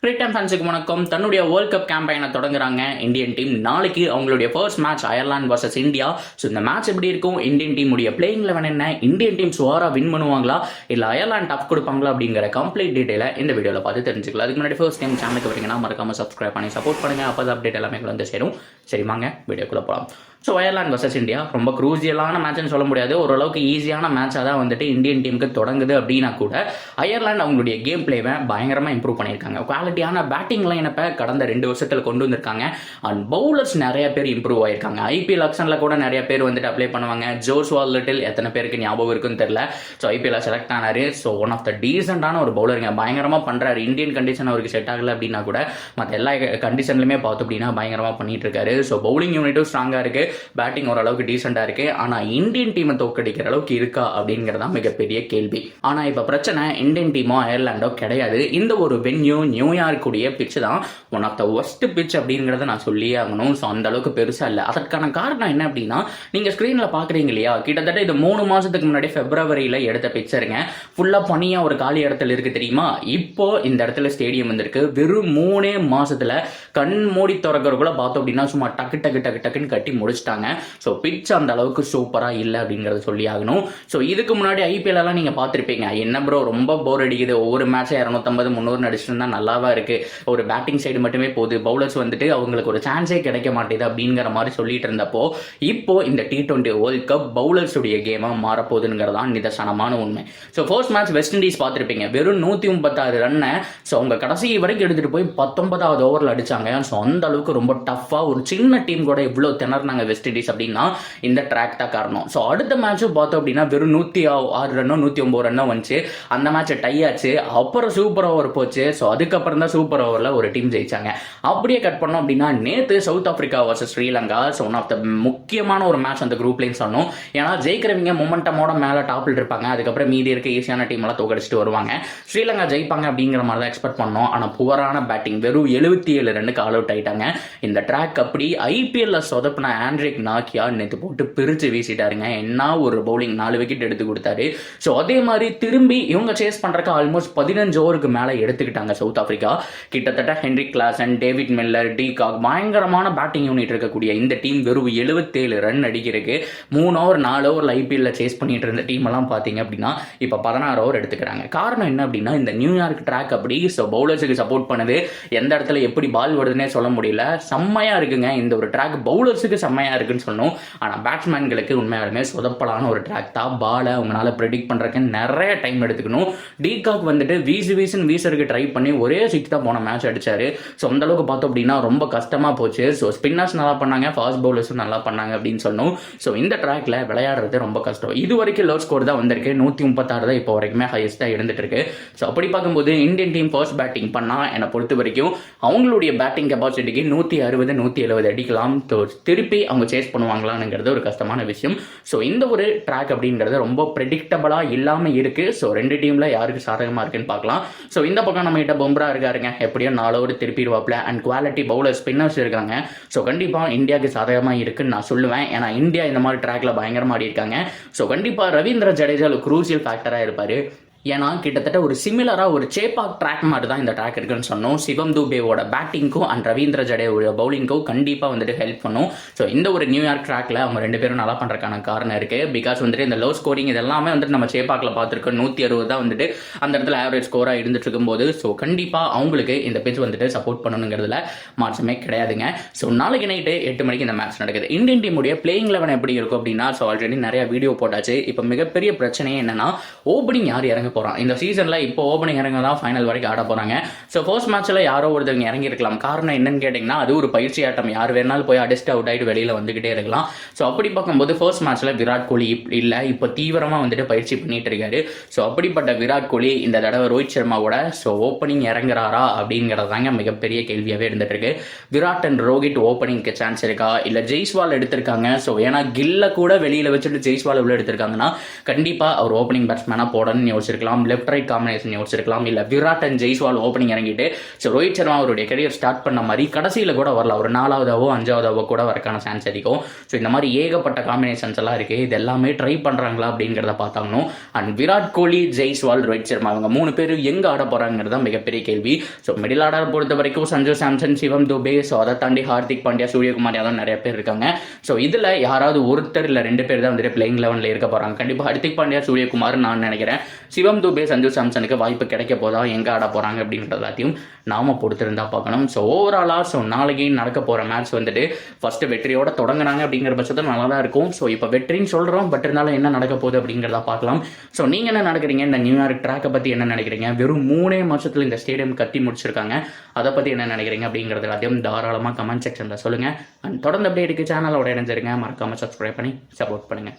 Cricket ஃபேன்ஸுக்கு வணக்கம். தன்னுடைய வேர்ல்ட் கப் கேம்பெயினை தொடங்குறாங்க இந்தியன் டீம். நாளைக்கு அவங்களுடைய first match Ireland versus India. So இந்த மேட்ச் எப்படி இருக்கும், இந்தியன் டீம் உடைய பிளேயிங் லெவன் என்ன, இந்தியன் டீம் சுவாரா வின் பண்ணுவாங்களா இல்லை அயர்லாந்து டஃப் கொடுப்பாங்களா அப்படிங்கிற கம்ப்ளீட் டீடைலை இந்த வீடியோவில் பார்த்து தெரிஞ்சுக்கலாம். அதுக்கு முன்னாடி ஃபர்ஸ்ட் டைம் சேனலுக்கு வரீங்கன்னா மறக்காம சப்ஸ்கிரைப் பண்ணி சப்போர்ட் பண்ணுங்க. அப்போ தான் அப்டேட் எல்லாமே வந்து சேரும். சரி வாங்க வீடியோக்குள்ள போகலாம். ஸோ அயர்லாந்து வர்சஸ் இந்தியா ரொம்ப க்ரூசியலான மேட்ச்னு சொல்ல முடியாது, ஓரளவுக்கு ஈஸியான மேட்சாக தான் வந்துட்டு இந்தியன் டீமுக்கு தொடங்குது. அப்படின்னா கூட அயர்லாந்து அவங்களுடைய கேம் பிளேவை பயங்கரமாக இம்ப்ரூவ் பண்ணியிருக்காங்க. குவாலிட்டியான பேட்டிங் லைனப்பை கடந்த 2 வருஷத்தில் கொண்டு வந்திருக்காங்க. அண்ட் பவுலர்ஸ் நிறைய பேர் இம்ப்ரூவ் ஆயிருக்காங்க. ஐபிஎல் ஆக்ஷனில் கூட நிறைய பேர் வந்துட்டு அப்ளை பண்ணுவாங்க. ஜோஸ்வால் லிட்டில் எத்தனை பேருக்கு ஞாபகம் இருக்குன்னு தெரியல. ஸோ ஐபிஎல் செலக்ட் ஆனாரு. ஸோ ஒன் ஆஃப் த டீசென்டான ஒரு பவுலருங்க, பயங்கரமாக பண்ணுறாரு. இந்தியன் கண்டிஷன் அவருக்கு செட் ஆகலை அப்படின்னா கூட மற்ற எல்லா கண்டிஷன்லையுமே பார்த்தோம் அப்படின்னா பயங்கரமாக பண்ணிட்டு இருக்காரு. ஸோ பவுலிங் யூனிட்டும் ஸ்ட்ராங்காக இருக்கு, பேட்டிங் ஓரளவுக்கு டீசெண்டா இருக்கு. ஆனா இந்தியன் டீமை தோக்கடிக்கிற அளவுக்கு இருக்கா அப்படிங்கறதா மிகப்பெரிய கேள்வி. ஆனா இப்ப பிரச்சனை இந்தியன் டீமோ அயர்லாண்டோ கிடையாது. இந்த ஒரு வென்யூ நியூயார்க் உடைய பிட்ச் தான் one of the worst pitch அப்படிங்கறத நான் சொல்லியே ஆகணும். ஸோ அந்த அளவுக்கு பெருசா இல்லை. அதற்கான காரணம் என்ன அப்படின்னா, நீங்க ஸ்கிரீன்ல பாக்குறீங்க இல்லையா, கிட்டத்தட்ட இது 3 மாசத்துக்கு முன்னாடி பிப்ரவரியில எடுத்த பிக்சருங்க. ஃபுல்லா பனியா ஒரு காலி இடத்துல இருக்கு தெரியுமா. இப்போ இந்த இடத்துல ஸ்டேடியம் வந்திருக்கு. வெறும் 3 மாசத்துல கண் மூடி திறக்கிறக்குள்ள பார்த்தோம் அப்படின்னா சும்மா டக்கு டக்கு டக்கு டக்குன்னு கட்டி முடிச்சிட்டாங்க. ஸோ பிட்ச் அந்த அளவுக்கு சூப்பராக இல்லை அப்படிங்கிறத சொல்லி ஆகணும். ஸோ இதுக்கு முன்னாடி ஐபிஎல் எல்லாம் நீங்கள் பார்த்துருப்பீங்க. என்ன ப்ரோ ரொம்ப போர் அடிக்குது, ஒவ்வொரு மேட்சை 250-300 அடிச்சுட்டு இருந்தால் நல்லாவா இருக்கு, ஒரு பேட்டிங் சைடு மட்டுமே போகுது, பவுலர்ஸ் வந்துட்டு அவங்களுக்கு ஒரு சான்ஸே கிடைக்க மாட்டேது அப்படிங்கிற மாதிரி சொல்லிட்டு இருந்தப்போ இப்போ இந்த T20 வேர்ல்ட் கப் பவுலர்ஸ் உடைய கேமாக மாறப்போகுதுங்கிறதான் நிதர்சனமான உண்மை. So first match west Indies பார்த்துருப்பீங்க. வெறும் 136 ரன்னை ஸோ அவங்க கடைசி வரைக்கும் எடுத்துட்டு போய் 19வது ஓவரில் அடிச்சாங்க. ஸோ அந்த அளவுக்கு ரொம்ப டஃப்பாக ஒரு சின்ன டீம் கூட இவ்வளோ திணறினாங்க வெஸ்ட் இண்டீஸ் அப்படின்னா இந்த ட்ராக் தான் காரணம். ஸோ அடுத்த மேட்சும் பார்த்தோம் அப்படின்னா வெறும் 106 ரன்னோ 109 ரன்னோ வந்துச்சு. அந்த மேட்ச் டை ஆச்சு. அப்புறம் சூப்பர் ஓவர் போச்சு. ஸோ அதுக்கப்புறம் தான் சூப்பர் ஓவரில் ஒரு டீம் ஜெயிச்சாங்க. அப்படியே கட் பண்ணோம் அப்படின்னா நேற்று South Africa versus Sri Lanka. So one of the முக்கியமான ஒரு மேட்ச் அந்த குரூப்லேயும் சொன்னோம். ஏன்னா ஜெயிக்கிறவங்க மொமெண்டமோட மேலே டாப்பில் இருப்பாங்க. அதுக்கப்புறம் மீதி இருக்க ஈஸியான டீம் எல்லாம் தோக்கடிச்சிட்டு வருவாங்க. ஸ்ரீலங்கா ஜெயிப்பாங்க அப்படிங்கிற மாதிரி தான் எக்ஸ்பெக்ட் பண்ணோம். ஆனால் புவரான பேட்டிங், வெறும் 77 ரன்னுக்கு ஆல் அவுட் ஆயிட்டாங்க. இந்த ட்ராக் அப்படி ஐபிஎல்ல சொதப்பின ஆண்ட்ரிக் நாக்கியா நேற்று போட்டு பிரிச்சு வீசிட்டாருங்க. என்ன ஒரு பவுலிங், 4 விக்கெட் எடுத்து கொடுத்தாரு. ஸோ அதே மாதிரி திரும்பி இவங்க சேஸ் பண்றதுக்கு ஆல்மோஸ்ட் 15 ஓவருக்கு மேலே எடுத்துக்கிட்டாங்க சவுத் ஆப்பிரிக்கா. கிட்டத்தட்ட Henrik Klaasen, David Miller, de Kock, பயங்கரமான பேட்டிங் யூனிட் இருக்கக்கூடிய இந்த டீம் வெறும் 77 ரன் அடிக்கிறதுக்கு 3 ஓவர் 4 ஓவரில் ஐபிஎல்ல சேஸ் பண்ணிட்டு இருந்த டீம் எல்லாம் பார்த்தீங்க அப்படின்னா இப்போ 16 ஓவர் எடுத்துக்கிறாங்க. காரணம் என்ன அப்படின்னா இந்த நியூயார்க் ட்ராக் அப்படி. ஸோ பவுலர்ஸுக்கு சப்போர்ட் பண்ணுது. எந்த இடத்துல எப்படி பால் வருதுன்னே சொல்ல முடியல. செம்மையா இருக்குங்க இந்த ஒரு ட்ராக். பவுலர்ஸுக்கு செம்மையா இருக்குன்னு சொல்லணும். ஆனால் பேட்ஸ்மேன்களுக்கு உண்மையாலுமே சொதப்பலான ஒரு ட்ராக் தான். பாலை அவங்களால ப்ரெடிக்ட் பண்ணுறதுக்கு நிறைய டைம் எடுத்துக்கணும். டிகாக் வந்துட்டு வீசுன்னு வீசருக்கு ட்ரை பண்ணி ஒரே 6 தான் போன மேட்ச் அடிச்சாரு. ஸோ அந்த அளவுக்கு பார்த்தோம் அப்படின்னா ரொம்ப கஷ்டமாக போச்சு. ஸோ ஸ்பின்னர்ஸ் நல்லா பண்ணாங்க, ஃபாஸ்ட் பவுலர்ஸும் நல்லா பண்ணாங்க அப்படின்னு சொன்னோம். ஸோ இந்த ட்ராக்ல விளையாடுறது ரொம்ப கஷ்டம். இது வரைக்கும் லோ ஸ்கோர் தான் வந்திருக்கு. 136 தான் இப்போ வரைக்குமே ஹையஸ்டாக இருந்துட்டு இருக்கு. ஸோ அப்படி பார்க்கும்போது இந்தியன் டீம் ஃபர்ஸ்ட் பேட்டிங் பண்ணால் என்னை பொறுத்த வரைக்கும் அவங்களுடைய பேட்டிங் கெப்பாசிட்டிக்கு 160-170 அடிக்கலாம். திருப்பி அவங்க சேஸ் பண்ணுவாங்களான்னு ஒரு கஷ்டமான விஷயம். ஸோ இந்த ஒரு ட்ராக் அப்படிங்கிறது ரொம்ப ப்ரெடிக்டபிளா இல்லாம இருக்கு. ஸோ 2 டீம்ல யாருக்கு சாதகமா இருக்குன்னு பார்க்கலாம். ஸோ இந்த பக்கம் நம்ம கிட்ட பும்ரா இருக்காருங்க, எப்படியோ 4 ஓவர் திருப்பிடுவாப்ல. அண்ட் குவாலிட்டி பவுலர் ஸ்பின்னர்ஸ் இருக்காங்க. ஸோ கண்டிப்பா இந்தியாவுக்கு சாதகமா இருக்குன்னு நான் சொல்லுவேன். ஏன்னா இந்தியா இந்த மாதிரி ட்ராக்ல பயங்கரமா ஆடி இருக்காங்க. ஸோ கண்டிப்பா ரவீந்திர ஜடேஜா ஒரு குரூசியல் ஃபேக்டரா இருப்பாரு. ஏன்னா கிட்டத்தட்ட ஒரு சிமிலராக ஒரு சேப்பாக் ட்ராக் மாதிரி தான் இந்த ட்ராக் இருக்குன்னு சொன்னோம். சிவம் துபேவோட பேட்டிங்க்கும் அண்ட் ரவீந்திர ஜடேவோட பவுலிங்க்கும் கண்டிப்பாக வந்துட்டு ஹெல்ப் பண்ணும். ஸோ இந்த ஒரு நியூயார்க் ட்ராக்ல அவங்க 2 பேரும் நல்லா பண்ணுறதுக்கான காரணம் இருக்கு. பிகாஸ் வந்துட்டு இந்த லோ ஸ்கோரிங் இதெல்லாமே வந்துட்டு நம்ம சேப்பாக்கில் பார்த்துருக்கோம். 160 தான் வந்துட்டு அந்த இடத்துல ஆவரேஜ் ஸ்கோராக இருந்துட்டு இருக்கும்போது ஸோ கண்டிப்பாக அவங்களுக்கு இந்த பிட்ச் வந்துட்டு சப்போர்ட் பண்ணணுங்கிறதுல மாற்றமே கிடையாதுங்க. ஸோ நாளைக்கு நைட்டு 8 மணிக்கு இந்த மேட்ச் நடக்குது. இந்தியன் டீமுடைய பிளேயிங் லெவன் எப்படி இருக்கும் அப்படின்னா, ஸோ ஆல்ரெடி நிறைய வீடியோ போட்டாச்சு. இப்போ மிகப்பெரிய பிரச்சனையே என்னன்னா ஓப்பனிங் யார் இறங்க போறான். இந்த சீசன்ல இப்போ ஓப்பனிங் இறங்க தான் ஃபைனல் வரைக்கும் ஆட போறாங்க. ஸோ ஃபர்ஸ்ட் மேட்ச்ல யாரோ ஒருத்தவங்க இறங்கி இருக்கலாம். காரணம் என்னன்னு கேட்டீங்கன்னா அது ஒரு பயிற்சி ஆட்டம். யார் வேணாலும் போய் அடிச்சுட்டு அவுட் ஆயிட்டு வெளியில வந்துகிட்டே இருக்கலாம். ஸோ அப்படி பார்க்கும்போது ஃபர்ஸ்ட் மேட்ச்ல விராட் கோலி இல்ல இப்போ தீவிரமா வந்துட்டு பயிற்சி பண்ணிட்டு இருக்காரு. ஸோ அப்படிப்பட்ட விராட் கோலி இந்த தடவை ரோஹித் சர்மாவோட ஸோ ஓப்பனிங் இறங்குறாரா அப்படிங்கறதாங்க மிகப்பெரிய கேள்வியாவே இருந்துட்டு இருக்கு. விராட் அண்ட் ரோஹித் ஓப்பனிங்க்கு சான்ஸ் இருக்கா, இல்ல ஜெய்ஸ்வால் எடுத்திருக்காங்க. ஸோ ஏன்னா கில்ல கூட வெளியில வச்சுட்டு ஜெய்ஸ்வால் உள்ள எடுத்திருக்காங்கன்னா கண்டிப்பா அவர் ஓப்பனிங் பேட்ஸ்மேனா போடணும்னு யோசிச்சிருக்காங்க. யோசிச்சிருக்கலாம், லெஃப்ட் ரைட் காம்பினேஷன் யோசிச்சிருக்கலாம், இல்லை விராட் அண்ட் ஜெய்ஸ்வால் ஓப்பனிங் இறங்கிட்டு ஸோ ரோஹித் சர்மா அவருடைய கரியர் ஸ்டார்ட் பண்ண மாதிரி கடைசியில் கூட வரலாம், ஒரு 4வதாவோ 5வதாவோ கூட வரக்கான சான்ஸ் அதிகம். ஸோ இந்த மாதிரி ஏகப்பட்ட காம்பினேஷன்ஸ் எல்லாம் இருக்குது. இது எல்லாமே ட்ரை பண்ணுறாங்களா அப்படிங்கிறத பார்த்தாங்கணும். அண்ட் விராட் கோலி, ஜெய்ஸ்வால், ரோஹித் சர்மா அவங்க 3 பேர் எங்கே ஆட போகிறாங்கிறது தான் மிகப்பெரிய கேள்வி. ஸோ மிடில் ஆர்டர் பொறுத்த வரைக்கும் சஞ்சு சாம்சன், சிவம் துபே, ஸோ அதை தாண்டி ஹார்திக் பாண்டியா, சூரியகுமார் யாதவ் நிறைய பேர் இருக்காங்க. ஸோ இதில் யாராவது ஒருத்தர் இல்லை 2 பேர் தான் வந்துட்டு பிளேயிங் 11 இருக்க போகிறாங்க. கண்டிப்பாக ஹார்திக் பாண்டியா, சூரியகுமார் நான் நினைக்கிறேன். சிவம் துபே, சஞ்சு சாம்சனுக்கு வாய்ப்பு கிடைக்க போதா, எங்கே ஆட போகிறாங்க அப்படின்ற எல்லாத்தையும் நாம பொறுத்திருந்தா பார்க்கணும். ஸோ ஓவராலாக ஸோ நாளைக்கு நடக்க போகிற மேட்ச் வந்துட்டு ஃபர்ஸ்ட் வெற்றியோட தொடங்குறாங்க அப்படிங்கிற பட்சத்தில் நல்லா தான் இருக்கும். ஸோ இப்போ வெற்றின்னு சொல்கிறோம், பட் இருந்தாலும் என்ன நடக்க போகுது அப்படிங்கிறத பார்க்கலாம். ஸோ நீங்கள் என்ன நினைக்கிறீங்க, இந்த நியூயார்க் ட்ராக்கை பற்றி என்ன நினைக்கிறீங்க? வெறும் 3 மாதத்தில் இந்த ஸ்டேடியம் கட்டி முடிச்சிருக்காங்க, அதை பற்றி என்ன நினைக்கிறீங்க அப்படிங்கிறது எல்லாத்தையும் தாராளமாக கமெண்ட் செக்ஷனில் சொல்லுங்கள். அண்ட் தொடர்ந்து அப்டேட்டுக்கு சேனலோட இணைஞ்சிருங்க, மறக்காமல் சப்ஸ்கிரைப் பண்ணி சப்போர்ட் பண்ணுங்கள்.